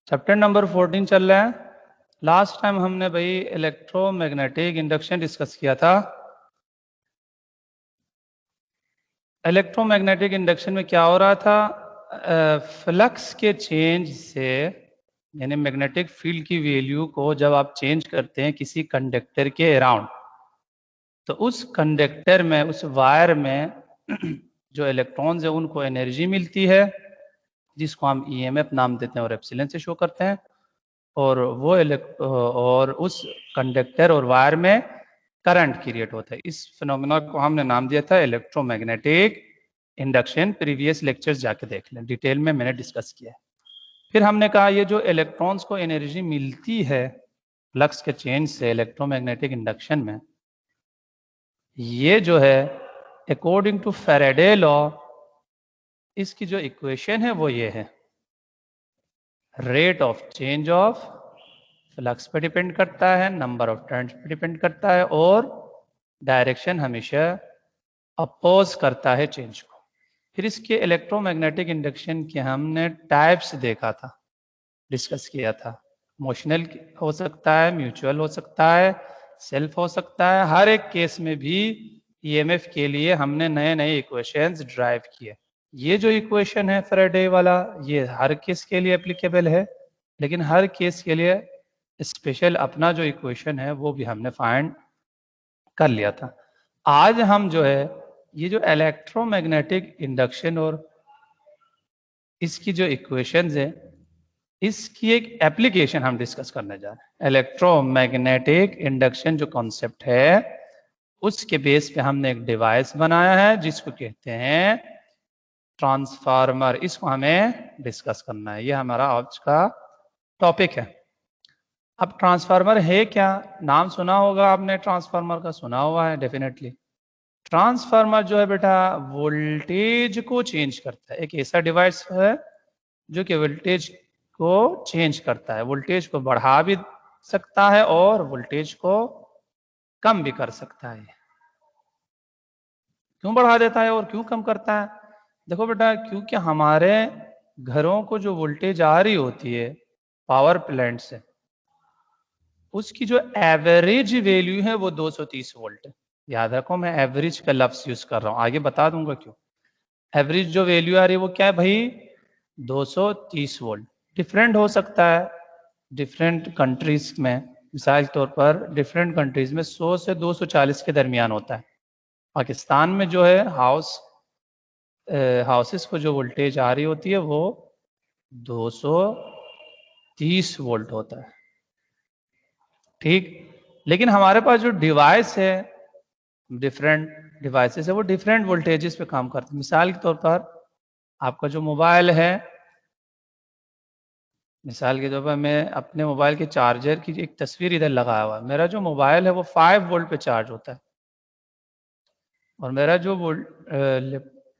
Chapter number 14 चल रहा है। लास्ट टाइम हमने भाई इलेक्ट्रोमैग्नेटिक इंडक्शन डिस्कस किया था। इलेक्ट्रोमैग्नेटिक इंडक्शन में क्या हो रहा था, फ्लक्स के चेंज से, यानी मैग्नेटिक फील्ड की वैल्यू को जब आप चेंज करते हैं किसी कंडक्टर के अराउंड, तो उस कंडक्टर में, उस वायर में जो इलेक्ट्रॉन्स है उनको एनर्जी मिलती है, जिसको हम ईएमएफ नाम देते हैं और एप्सिलॉन से शो करते हैं। और उस कंडक्टर और वायर में करंट क्रिएट होता है। इस फिनोमेना को हमने नाम दिया था इलेक्ट्रोमैग्नेटिक इंडक्शन। प्रीवियस लेक्चर्स जाके देख लें, डिटेल में मैंने डिस्कस किया है। फिर हमने कहा ये जो इलेक्ट्रॉन्स को एनर्जी मिलती है फ्लक्स के चेंज से इलेक्ट्रोमैग्नेटिक इंडक्शन में, ये जो है अकॉर्डिंग टू फैराडे लॉ, इसकी जो इक्वेशन है वो ये है, rate of change of flux पे डिपेंड करता है, नंबर ऑफ टर्न्स पे डिपेंड करता है, और डायरेक्शन हमेशा अपोज करता है चेंज को। फिर इसके इलेक्ट्रोमैग्नेटिक इंडक्शन के हमने टाइप्स देखा था, डिस्कस किया था। मोशनल हो सकता है, म्यूचुअल हो सकता है, सेल्फ हो सकता है। हर एक केस में भी ईएमएफ के लिए हमने नए नए इक्वेशंस ड्राइव किए। ये जो इक्वेशन है फैराडे वाला, ये हर केस के लिए एप्लीकेबल है, लेकिन हर केस के लिए स्पेशल अपना जो इक्वेशन है वो भी हमने फाइंड कर लिया था। आज हम जो है ये जो इलेक्ट्रोमैग्नेटिक इंडक्शन और इसकी जो इक्वेशंस है, इसकी एक एप्लीकेशन हम डिस्कस करने जा रहे हैं। इलेक्ट्रोमैग्नेटिक इंडक्शन जो कॉन्सेप्ट है उसके बेस पे हमने एक डिवाइस बनाया है जिसको कहते हैं ट्रांसफार्मर। इसको हमें डिस्कस करना है, ये हमारा आज का टॉपिक है। अब ट्रांसफार्मर है क्या? नाम सुना होगा आपने, ट्रांसफार्मर का सुना हुआ है डेफिनेटली। ट्रांसफार्मर जो है बेटा वोल्टेज को चेंज करता है, एक ऐसा डिवाइस है जो कि वोल्टेज को चेंज करता है। वोल्टेज को बढ़ा भी सकता है और वोल्टेज को कम भी कर सकता है। क्यों बढ़ा देता है और क्यों कम करता है? देखो बेटा, क्योंकि हमारे घरों को जो वोल्टेज आ रही होती है पावर प्लांट से, उसकी जो एवरेज वैल्यू है वो 230 वोल्ट है। याद रखो, मैं एवरेज का लफ्ज यूज कर रहा हूं, आगे बता दूंगा क्यों। एवरेज जो वैल्यू आ रही है वो क्या है भाई? 230 वोल्ट। डिफरेंट हो सकता है डिफरेंट कंट्रीज में। मिसाल के तौर पर डिफरेंट कंट्रीज में 100 से 240 के दरमियान होता है। पाकिस्तान में जो है हाउसेस को जो वोल्टेज आ रही होती है वो 230 वोल्ट होता है, ठीक। लेकिन हमारे पास जो डिवाइस है, डिफरेंट डिवाइसेस है, वो डिफरेंट वोल्टेजेस पे काम करते हैं। मिसाल के तौर पर आपका जो मोबाइल है, मिसाल के तौर पर मैं अपने मोबाइल के चार्जर की एक तस्वीर इधर लगाया हुआ है। मेरा जो मोबाइल है वो 5 वोल्ट पे चार्ज होता है, और मेरा जो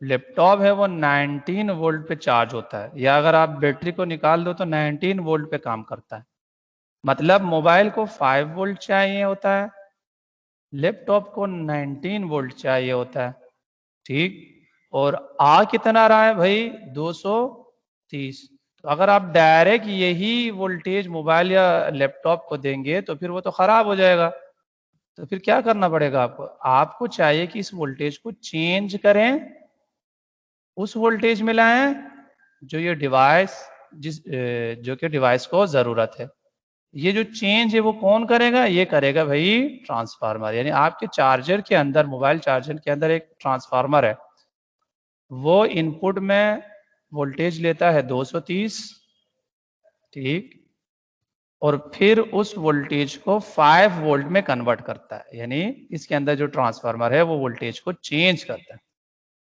लैपटॉप है वो 19 वोल्ट पे चार्ज होता है। या अगर आप बैटरी को निकाल दो तो 19 वोल्ट पे काम करता है। मतलब मोबाइल को 5 वोल्ट चाहिए होता है, लैपटॉप को 19 वोल्ट चाहिए होता है, ठीक। और आ कितना रहा है भाई? 230। तो अगर आप डायरेक्ट यही वोल्टेज मोबाइल या लैपटॉप को देंगे तो फिर वो तो खराब हो जाएगा। तो फिर क्या करना पड़ेगा आपको? आपको चाहिए कि इस वोल्टेज को चेंज करें, उस वोल्टेज में लाएं जो ये डिवाइस जो कि डिवाइस को जरूरत है। ये जो चेंज है वो कौन करेगा? ये करेगा भाई ट्रांसफार्मर। यानी आपके चार्जर के अंदर, मोबाइल चार्जर के अंदर एक ट्रांसफार्मर है, वो इनपुट में वोल्टेज लेता है 230, ठीक, और फिर उस वोल्टेज को 5 वोल्ट में कन्वर्ट करता है। यानी इसके अंदर जो ट्रांसफार्मर है वो वोल्टेज को चेंज करता है।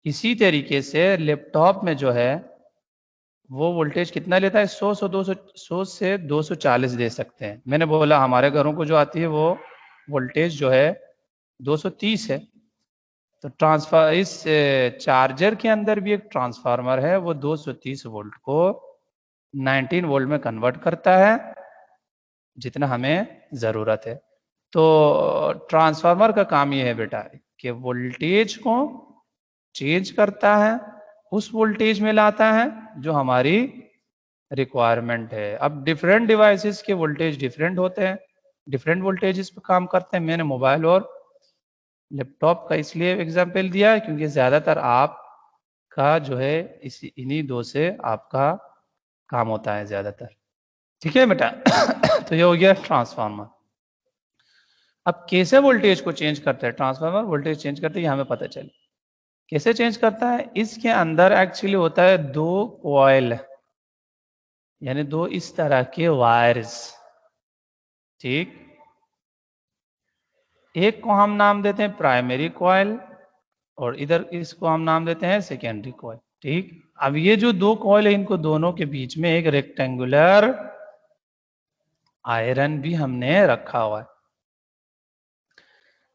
इसी तरीके से लैपटॉप में जो है वो वोल्टेज कितना लेता है? 100 से 240 दे सकते हैं। मैंने बोला हमारे घरों को जो आती है वो वोल्टेज जो है 230 है। तो ट्रांसफर इस चार्जर के अंदर भी एक ट्रांसफार्मर है, वो 230 वोल्ट को 19 वोल्ट में कन्वर्ट करता है, जितना हमें ज़रूरत है। तो ट्रांसफार्मर का काम ये है बेटा कि वोल्टेज को चेंज करता है, उस वोल्टेज में लाता है जो हमारी रिक्वायरमेंट है। अब डिफरेंट डिवाइसेस के वोल्टेज डिफरेंट होते हैं, डिफरेंट वोल्टेजेस पे काम करते हैं। मैंने मोबाइल और लैपटॉप का इसलिए एग्जांपल दिया है क्योंकि ज़्यादातर आपका जो है इन्हीं दो से आपका काम होता है ज़्यादातर। ठीक है बेटा। तो ये हो गया ट्रांसफार्मर। अब कैसे वोल्टेज को चेंज करता है ट्रांसफार्मर, वोल्टेज चेंज करते हैं, हमें पता चले कैसे चेंज करता है। इसके अंदर एक्चुअली होता है दो कॉइल, यानी दो इस तरह के वायर्स। ठीक, एक को हम नाम देते हैं प्राइमरी कॉइल और इधर इसको हम नाम देते हैं सेकेंडरी कॉइल। ठीक, अब ये जो दो कॉइल है इनको दोनों के बीच में एक रेक्टेंगुलर आयरन भी हमने रखा हुआ है।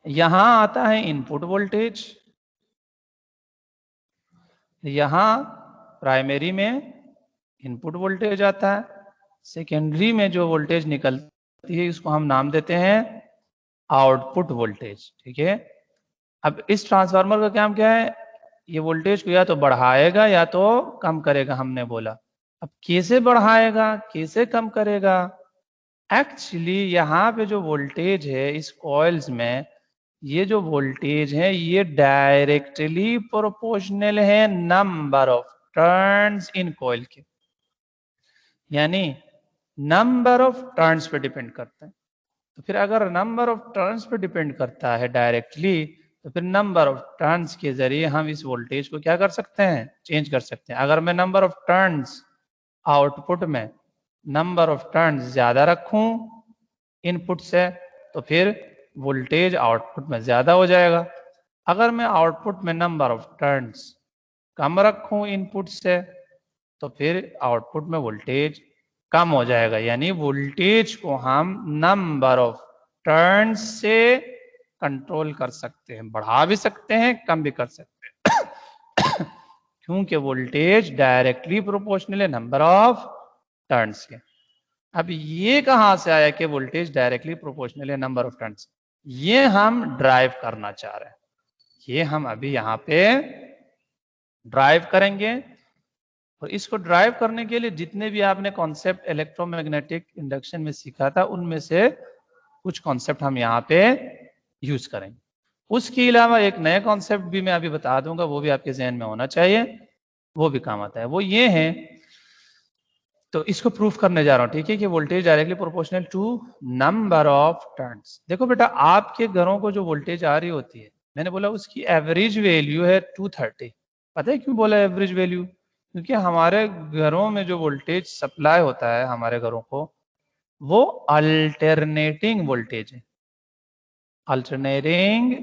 यहां आता है इनपुट वोल्टेज, यहां प्राइमरी में इनपुट वोल्टेज आता है, सेकेंडरी में जो वोल्टेज निकलती है इसको हम नाम देते हैं आउटपुट वोल्टेज। ठीक है, अब इस ट्रांसफार्मर का काम क्या है, ये वोल्टेज को या तो बढ़ाएगा या तो कम करेगा हमने बोला। अब कैसे बढ़ाएगा कैसे कम करेगा, एक्चुअली यहाँ पे जो वोल्टेज है इस कॉइल्स में, ये जो वोल्टेज है ये डायरेक्टली प्रोपोर्शनल है number of turns in coil के, यानी नंबर ऑफ टर्न्स पे डिपेंड करता है। तो फिर अगर नंबर ऑफ टर्न्स पे डिपेंड करता है डायरेक्टली, तो फिर नंबर ऑफ टर्न्स के जरिए हम इस वोल्टेज को क्या कर सकते हैं, चेंज कर सकते हैं। अगर मैं नंबर ऑफ टर्न्स आउटपुट में नंबर ऑफ टर्न्स ज्यादा रखूं इनपुट से, तो फिर वोल्टेज आउटपुट में ज्यादा हो जाएगा। अगर मैं आउटपुट में नंबर ऑफ टर्न्स कम रखूं इनपुट से, तो फिर आउटपुट में वोल्टेज कम हो जाएगा। यानी वोल्टेज को हम नंबर ऑफ टर्न्स से कंट्रोल कर सकते हैं, बढ़ा भी सकते हैं कम भी कर सकते हैं क्योंकि वोल्टेज डायरेक्टली प्रोपोर्शनल है नंबर ऑफ टर्न्स के। अब ये कहां से आया कि वोल्टेज डायरेक्टली प्रोपोर्शनल है नंबर ऑफ टर्न्स, ये हम ड्राइव करना चाह रहे हैं। ये हम अभी यहाँ पे ड्राइव करेंगे, और इसको ड्राइव करने के लिए जितने भी आपने कॉन्सेप्ट इलेक्ट्रोमैग्नेटिक इंडक्शन में सीखा था उनमें से कुछ कॉन्सेप्ट हम यहाँ पे यूज करेंगे। उसके अलावा एक नया कॉन्सेप्ट भी मैं अभी बता दूंगा, वो भी आपके जहन में होना चाहिए, वो भी काम आता है। वो ये है, तो इसको प्रूफ करने जा रहा हूं। ठीक है, कि voltage directly proportional to number of turns. देखो बेटा, आपके घरों को जो वोल्टेज आ रही होती है, मैंने बोला उसकी एवरेज वैल्यू है 230। पता है क्यों बोला एवरेज वैल्यू, क्योंकि हमारे घरों में जो वोल्टेज सप्लाई होता है हमारे घरों को, वो अल्टरनेटिंग वोल्टेज है। अल्टरनेटिंग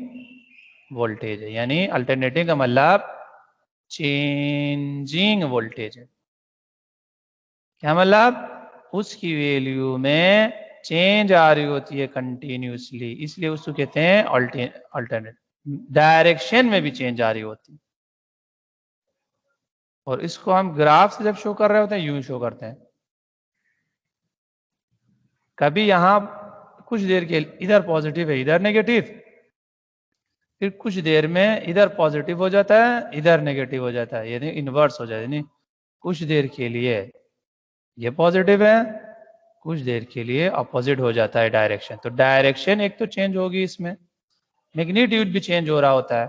वोल्टेज है, यानी अल्टरनेटिंग का मतलब चेंजिंग वोल्टेज है। क्या मतलब, उसकी वैल्यू में चेंज आ रही होती है कंटिन्यूसली, इसलिए उसको कहते हैं अल्टरनेट। डायरेक्शन में भी चेंज आ रही होती है, और इसको हम ग्राफ से जब शो कर रहे होते हैं यूं शो करते हैं। कभी यहां कुछ देर के इधर पॉजिटिव है इधर नेगेटिव, फिर कुछ देर में इधर पॉजिटिव हो जाता है इधर नेगेटिव हो जाता है, यानी इनवर्स हो जाता है। यानी कुछ देर के लिए ये पॉजिटिव है, कुछ देर के लिए अपोजिट हो जाता है डायरेक्शन। तो डायरेक्शन एक तो चेंज होगी, इसमें मैग्नीट्यूड भी चेंज हो रहा होता है।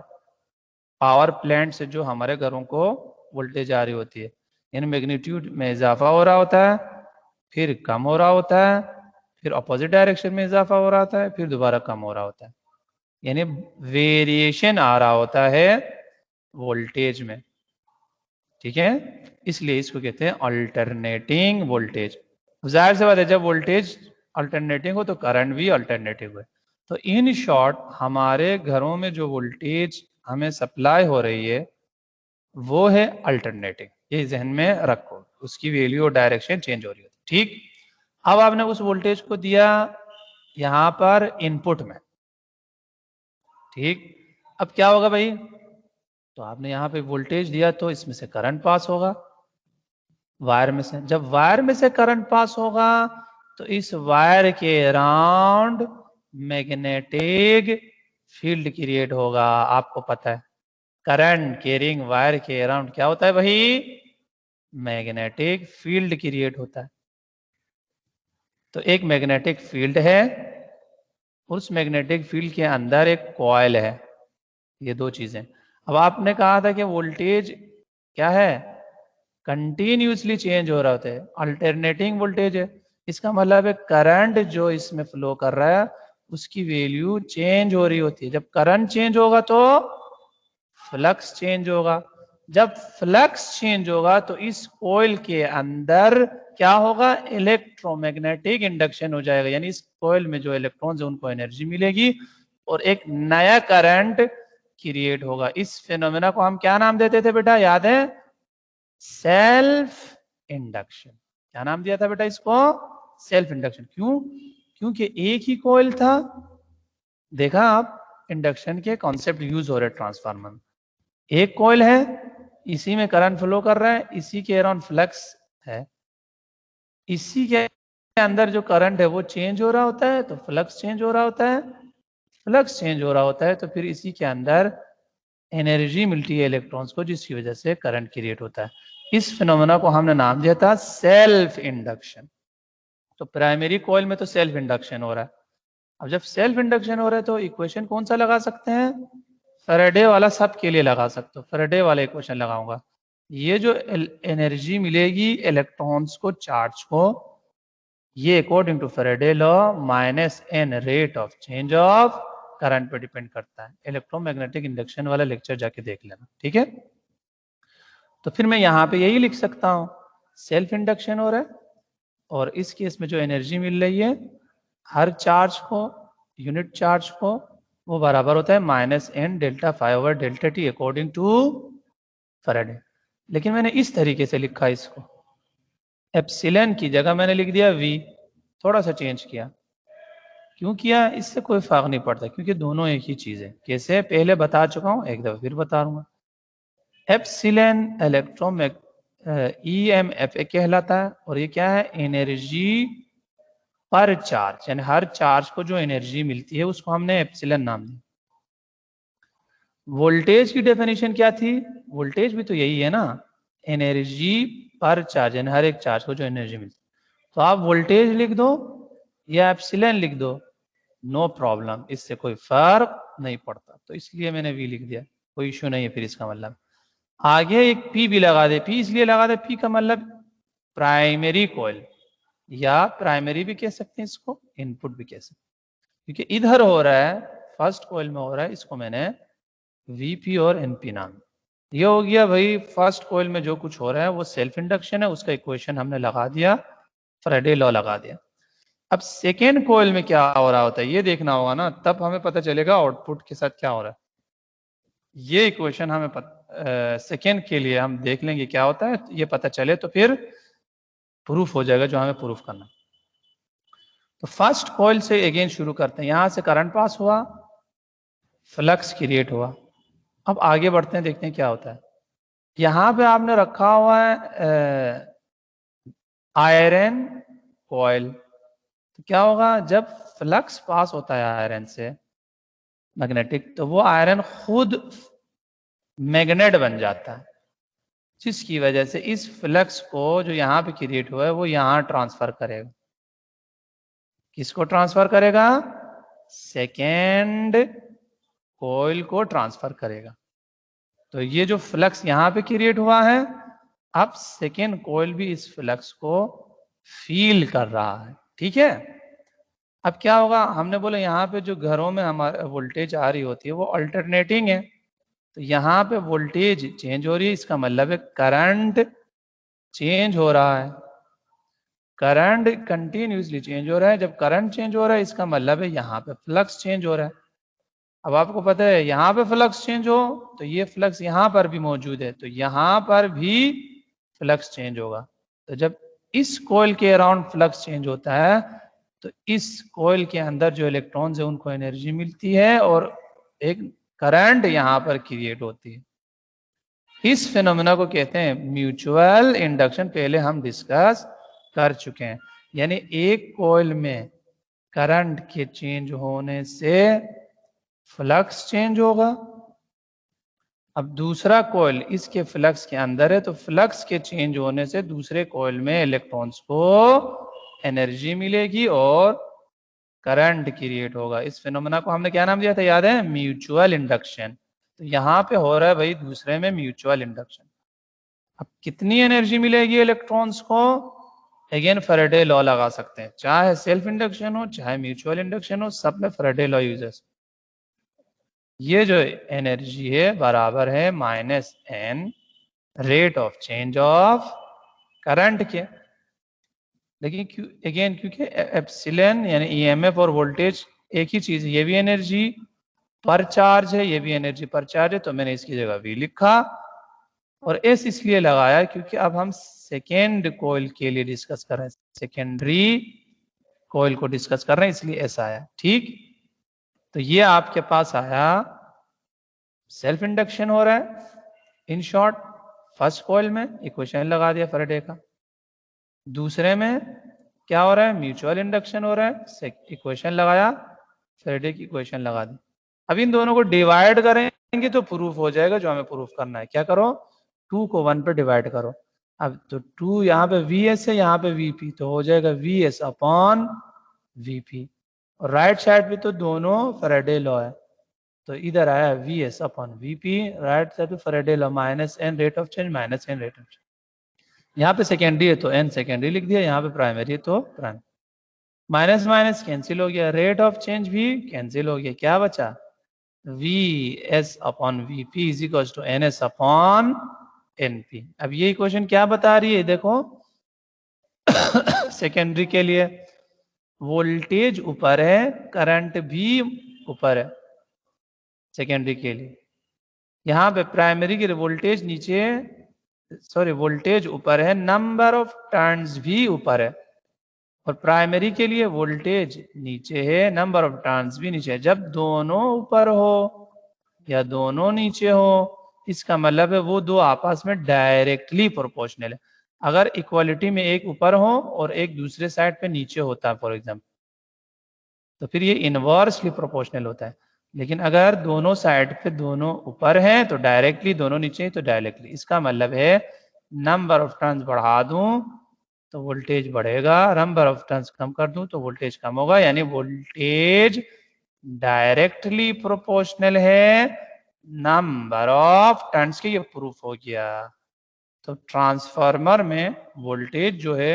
पावर प्लांट से जो हमारे घरों को वोल्टेज आ रही होती है, यानी मैग्नीट्यूड में इजाफा हो रहा होता है, फिर कम हो रहा होता है, फिर अपोजिट डायरेक्शन में इजाफा हो रहा होता है, फिर दोबारा कम हो रहा होता है, यानी वेरिएशन आ रहा होता है वोल्टेज में। ठीक है, इसलिए इसको कहते हैं अल्टरनेटिंग वोल्टेज। जाहिर सी बात है, जब वोल्टेज अल्टरनेटिंग हो तो करंट भी अल्टरनेटिव है। तो इन शॉर्ट हमारे घरों में जो वोल्टेज हमें सप्लाई हो रही है वो है अल्टरनेटिंग, ये जहन में रखो, उसकी वैल्यू और डायरेक्शन चेंज हो रही है। ठीक, अब आपने उस वोल्टेज को दिया यहां पर इनपुट में। ठीक, अब क्या होगा भाई, तो आपने यहाँ पे वोल्टेज दिया तो इसमें से करंट पास होगा वायर में से। जब वायर में से करंट पास होगा तो इस वायर के अराउंड मैग्नेटिक फील्ड क्रिएट होगा। आपको पता है करंट कैरिंग वायर के अराउंड क्या होता है भाई, मैग्नेटिक फील्ड क्रिएट होता है। तो एक मैग्नेटिक फील्ड है, उस मैग्नेटिक फील्ड के अंदर एक कॉइल है, ये दो चीजें। अब आपने कहा था कि वोल्टेज क्या है, कंटिन्यूसली चेंज हो रहा होता है, अल्टरनेटिंग वोल्टेज है। इसका मतलब है करंट जो इसमें फ्लो कर रहा है उसकी वैल्यू चेंज हो रही होती है। जब करंट चेंज होगा तो फ्लक्स चेंज होगा। जब फ्लक्स चेंज होगा तो इस कॉइल के अंदर क्या होगा, इलेक्ट्रोमैग्नेटिक इंडक्शन हो जाएगा, यानी इस कॉइल में जो इलेक्ट्रॉन्स है उनको एनर्जी मिलेगी और एक नया करंट क्रिएट होगा। इस फिनोमेना को हम क्या नाम देते थे बेटा, याद है, सेल्फ इंडक्शन। क्या नाम दिया था बेटा इसको, सेल्फ इंडक्शन। क्यों, क्योंकि एक ही कॉइल था। देखा आप, इंडक्शन के कॉन्सेप्ट यूज हो रहे ट्रांसफार्मर में। एक कॉइल है, इसी में करंट फ्लो कर रहा है, इसी के अराउंड फ्लक्स है, इसी के अंदर जो करंट है वो चेंज हो रहा होता है तो फ्लक्स चेंज हो रहा होता है, फ्लक्स चेंज हो रहा होता है तो फिर इसी के अंदर एनर्जी मिलती है इलेक्ट्रॉन्स को, जिसकी वजह से करंट क्रिएट होता है। इस फिनोमेना को हमने नाम दिया था सेल्फ इंडक्शन। तो प्राइमरी कॉइल में तो सेल्फ इंडक्शन हो रहा है। अब जब सेल्फ इंडक्शन हो रहा है तो इक्वेशन कौन सा लगा सकते हैं, फैराडे वाला सब के लिए लगा सकते हो, फैराडे वाला इक्वेशन लगाऊंगा। ये जो एनर्जी मिलेगी इलेक्ट्रॉन्स को, चार्ज को, ये according to Faraday law minus N rate of change of current पे डिपेंड करता है। इलेक्ट्रोमैग्नेटिक इंडक्शन वाला लेक्चर जाके देख लेना, ठीक है। तो फिर मैं यहाँ पे यही लिख सकता हूँ, सेल्फ इंडक्शन हो रहा है और इस केस में जो एनर्जी मिल रही है हर चार्ज को, यूनिट चार्ज को, वो बराबर होता है minus N delta five over delta T according to Faraday. लेकिन मैंने इस तरीके से लिखा इसको, एप्सिलॉन की जगह मैंने लिख दिया वी, थोड़ा सा चेंज किया। क्यों किया, इससे कोई फर्क नहीं पड़ता क्योंकि दोनों एक ही चीज है। कैसे, पहले बता चुका हूं, एक दफा फिर बता दूंगा। एप्सिलॉन इलेक्ट्रोमैग EMF कहलाता है और ये क्या है, एनर्जी पर चार्ज, यानी हर चार्ज को जो एनर्जी मिलती है उसको हमने एप्सिलॉन नाम दिया। वोल्टेज की डेफिनेशन क्या थी, वोल्टेज भी तो यही है ना, एनर्जी पर चार्ज, यानी हर एक चार्ज को जो एनर्जी मिलती है। तो आप वोल्टेज लिख दो या एप्सिलॉन लिख दो, नो प्रॉब्लम, इससे कोई फर्क नहीं पड़ता। तो इसलिए मैंने वी लिख दिया, कोई इश्यू नहीं है। फिर इसका मतलब आगे एक पी भी लगा दे, पी इसलिए लगा दे, पी का मतलब प्राइमरी कॉइल, या प्राइमरी भी कह सकते हैं इसको, इनपुट भी कह सकते हैं, क्योंकि इधर हो रहा है फर्स्ट कॉइल में हो रहा है, इसको मैंने वीपी और एनपी नाम। ये हो गया भाई, फर्स्ट कॉइल में जो कुछ हो रहा है वो सेल्फ इंडक्शन है, उसका इक्वेशन हमने लगा दिया, फैराडे लॉ लगा दिया। अब सेकेंड कॉइल में क्या हो रहा होता है ये देखना होगा ना, तब हमें पता चलेगा आउटपुट के साथ क्या हो रहा है। ये इक्वेशन हमें सेकेंड के लिए हम देख लेंगे क्या होता है, ये पता चले तो फिर प्रूफ हो जाएगा जो हमें प्रूफ करना। तो फर्स्ट कॉइल से अगेन शुरू करते हैं, यहां से करंट पास हुआ, फ्लक्स क्रिएट हुआ। अब आगे बढ़ते हैं, देखते हैं क्या होता है। यहां पे आपने रखा हुआ है आयरन कॉइल। तो क्या होगा, जब फ्लक्स पास होता है आयरन से मैग्नेटिक, तो वो आयरन खुद मैग्नेट बन जाता है, जिसकी वजह से इस फ्लक्स को जो यहाँ पे क्रिएट हुआ है वो यहाँ ट्रांसफर करेगा। किसको ट्रांसफर करेगा, सेकेंड कॉइल को ट्रांसफर करेगा। तो ये जो फ्लक्स यहाँ पे क्रिएट हुआ है, अब सेकेंड कॉइल भी इस फ्लक्स को फील कर रहा है, ठीक है। अब क्या होगा, हमने बोला यहाँ पे जो घरों में हमारे वोल्टेज आ रही होती है वो अल्टरनेटिंग है, तो यहाँ पे वोल्टेज चेंज हो रही है, इसका मतलब है करंट चेंज हो रहा है। करंट कंटिन्यूसली चेंज हो रहा है, जब करंट चेंज हो रहा है इसका मतलब है यहाँ पे फ्लक्स चेंज हो रहा है। अब आपको पता है यहाँ पे फ्लक्स चेंज हो तो ये फ्लक्स यहाँ पर भी मौजूद है, तो यहाँ पर भी फ्लक्स चेंज होगा। तो जब इस कॉइल के अराउंड फ्लक्स चेंज होता है तो इस कॉइल के अंदर जो इलेक्ट्रॉन्स है उनको एनर्जी मिलती है और एक करंट यहाँ पर क्रिएट होती है। इस फिनोमेना को कहते हैं म्यूचुअल इंडक्शन, पहले हम डिस्कस कर चुके हैं। यानी एक कॉइल में करंट के चेंज होने से फ्लक्स चेंज होगा, अब दूसरा कॉइल इसके फ्लक्स के अंदर है, तो फ्लक्स के चेंज होने से दूसरे कॉइल में इलेक्ट्रॉन्स को एनर्जी मिलेगी और करंट क्रिएट होगा। इस फिनोमेना को हमने क्या नाम दिया था, याद है? Mutual induction. तो यहाँ पे हो रहा है भाई दूसरे में म्यूचुअल इंडक्शन। अब कितनी एनर्जी मिलेगी इलेक्ट्रॉन्स को? अगेन फैराडे लॉ लगा सकते हैं, चाहे सेल्फ इंडक्शन हो चाहे म्यूचुअल इंडक्शन हो, सब में फैराडे लॉ यूजेस। ये जो एनर्जी है बराबर है -n rate of change of current के। लेकिन क्यों अगेन, क्योंकि एप्सिलॉन यानी ईएमएफ और वोल्टेज एक ही चीज है। ये भी एनर्जी पर चार्ज है, ये भी एनर्जी पर चार्ज है, तो मैंने इसकी जगह v लिखा। और एस इसलिए लगाया क्योंकि अब हम सेकेंड कॉइल के लिए डिस्कस कर रहे हैं, सेकेंडरी कॉइल को डिस्कस कर रहे हैं, इसलिए एस आया। ठीक, तो ये आपके पास आया सेल्फ इंडक्शन हो रहा है। इन शॉर्ट फर्स्ट कॉइल में इक्वेशन लगा दिया फैराडे का, दूसरे में क्या हो रहा है, म्यूचुअल इंडक्शन हो रहा है, इक्वेशन लगाया फैराडे की इक्वेशन लगा दी। अब इन दोनों को डिवाइड करेंगे तो प्रूफ हो जाएगा जो हमें प्रूफ करना है। क्या करो, 2 को 1 पे डिवाइड करो। अब तो 2 यहाँ पे Vs है, यहाँ पे Vp, तो हो जाएगा Vs अपॉन Vp। और राइट साइड पे तो दोनों फैराडे लॉ है, तो इधर आया Vs upon Vp, right side पे Faraday law -n rate of change -n rate of change. यहाँ पे सेकेंडरी है तो n सेकेंडरी लिख दिया, यहाँ पे प्राइमरी है तो प्राइमरी। माइनस माइनस कैंसिल हो गया, रेट ऑफ चेंज भी कैंसिल हो गया, क्या बचा? Vs upon Vp is equal to Ns upon Np। अब ये इक्वेशन क्या बता रही है देखो, सेकेंडरी के लिए वोल्टेज ऊपर है, करंट भी ऊपर है सेकेंडरी के लिए। यहाँ पे प्राइमरी के लिए वोल्टेज नीचे, सॉरी वोल्टेज ऊपर है, नंबर ऑफ टर्न्स भी ऊपर है। और प्राइमरी के लिए वोल्टेज नीचे है, नंबर ऑफ टर्न्स भी नीचे है। जब दोनों ऊपर हो या दोनों नीचे हो, इसका मतलब है वो दो आपस में डायरेक्टली प्रोपोर्शनल है। अगर इक्वालिटी में एक ऊपर हो और एक दूसरे साइड पे नीचे होता है फॉर एग्जाम्पल, तो फिर ये इनवर्सली प्रोपोर्शनल होता है। लेकिन अगर दोनों साइड पे दोनों ऊपर हैं तो डायरेक्टली, दोनों नीचे हैं तो डायरेक्टली। इसका मतलब है नंबर ऑफ टर्न्स बढ़ा दूं तो वोल्टेज बढ़ेगा, नंबर ऑफ टर्न्स कम कर दूं तो वोल्टेज कम होगा, यानी वोल्टेज डायरेक्टली प्रोपोर्शनल है नंबर ऑफ टर्न्स के। ये प्रूफ हो गया। तो ट्रांसफार्मर में वोल्टेज जो है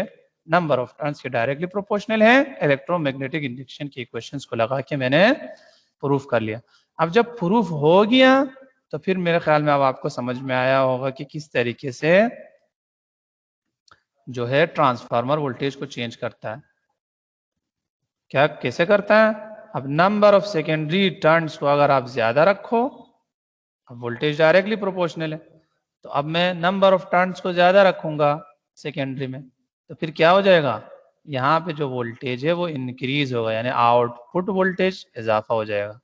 नंबर ऑफ टर्न्स के डायरेक्टली प्रोपोर्शनल है। इलेक्ट्रोमैग्नेटिक इंडक्शन के इक्वेशंस को लगा के मैंने प्रूफ कर लिया। अब जब प्रूफ हो गया तो फिर मेरे ख्याल में अब आपको समझ में आया होगा कि किस तरीके से जो है ट्रांसफार्मर वोल्टेज को चेंज करता है। क्या कैसे करता है? अब नंबर ऑफ सेकेंडरी टर्न्स को अगर आप ज्यादा रखो, अब वोल्टेज डायरेक्टली प्रोपोर्शनल है, तो अब मैं नंबर ऑफ टर्न्स को ज्यादा रखूंगा सेकेंडरी में, तो फिर क्या हो जाएगा, यहाँ पे जो वोल्टेज है वो इंक्रीज होगा, यानी आउटपुट वोल्टेज इजाफा हो जाएगा।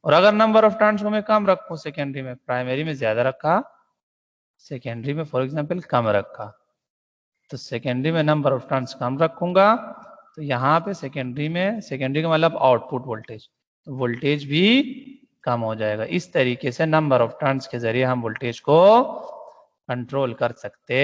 और अगर नंबर ऑफ टर्न्स को मैं कम रखूं सेकेंडरी में, प्राइमरी में ज्यादा रखा, सेकेंडरी में फॉर एग्जांपल कम रखा, तो सेकेंडरी में नंबर ऑफ टर्न्स कम रखूंगा तो यहाँ पे सेकेंडरी में, सेकेंडरी का मतलब आउटपुट वोल्टेज, तो वोल्टेज भी कम हो जाएगा। इस तरीके से नंबर ऑफ टर्न्स के जरिए हम वोल्टेज को कंट्रोल कर सकते